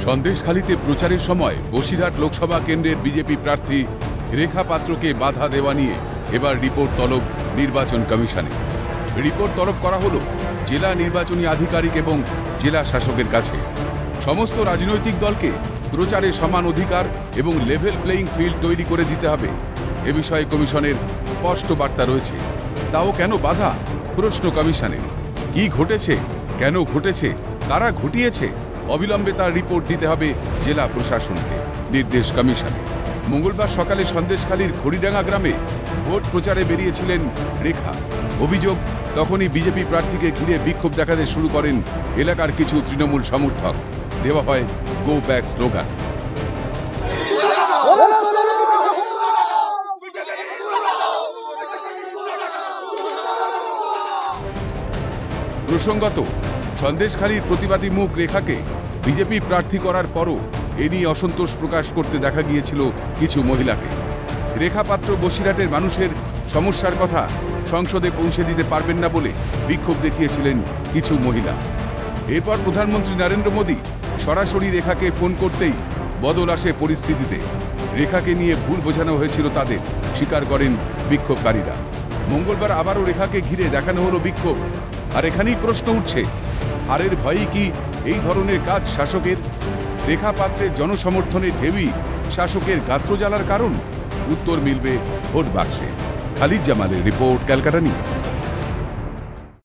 সন্দেশখালীতে প্রচারের সময় বসিরহাট লোকসভা কেন্দ্রের বিজেপি প্রার্থী রেখা পাত্রকে বাধা দেওয়া নিয়ে এবার রিপোর্ট তলব নির্বাচন কমিশনে। রিপোর্ট তলব করা হলো জেলা নির্বাচনী আধিকারিক এবং জেলা শাসকের কাছে। সমস্ত রাজনৈতিক দলকে প্রচারে সমান অধিকার এবং লেভেল প্লেইং ফিল্ড তৈরি করে দিতে হবে, এ বিষয়ে কমিশনের স্পষ্ট বার্তা রয়েছে। তাও কেন বাধা? প্রশ্ন কমিশনের। কি ঘটেছে, কেন ঘটেছে, কারা ঘটিয়েছে, অবিলম্বে তার রিপোর্ট দিতে হবে জেলা প্রশাসনকে, নির্দেশ কমিশনের। মঙ্গলবার সকালে সন্দেশখালীর খড়িডাঙ্গা গ্রামে ভোট প্রচারে বেরিয়েছিলেন রেখা। অভিযোগ, তখনই বিজেপি প্রার্থীকে ঘিরে বিক্ষোভ দেখাতে শুরু করেন এলাকার কিছু তৃণমূল সমর্থক। দেওয়া হয় গো ব্যাক স্লোগান। প্রসঙ্গত, সন্দেশখালীর প্রতিবাদী মুখ রেখাকে বিজেপি প্রার্থী করার পরও এ নিয়ে অসন্তোষ প্রকাশ করতে দেখা গিয়েছিল কিছু মহিলাকে। রেখা পাত্র বসিরহাটের মানুষের সমস্যার কথা সংসদে পৌঁছে দিতে পারবেন না বলে বিক্ষোভ দেখিয়েছিলেন কিছু মহিলা। এরপর প্রধানমন্ত্রী নরেন্দ্র মোদী সরাসরি রেখাকে ফোন করতেই বদল আসে পরিস্থিতিতে। রেখাকে নিয়ে ভুল বোঝানো হয়েছিল তাদের, স্বীকার করেন বিক্ষোভকারীরা। মঙ্গলবার আবারও রেখাকে ঘিরে দেখানো হলো বিক্ষোভ। আর এখানেই প্রশ্ন উঠছে, হারের ভয়ই কি এই ধরনের কাজ শাসকের? রেখা পাত্রের জনসমর্থনের ঢেউই শাসকের গাত্র জ্বালার কারণ? উত্তর মিলবে ভোট বাক্সে। খালিদ জামালের রিপোর্ট, ক্যালকাটা নিউজ।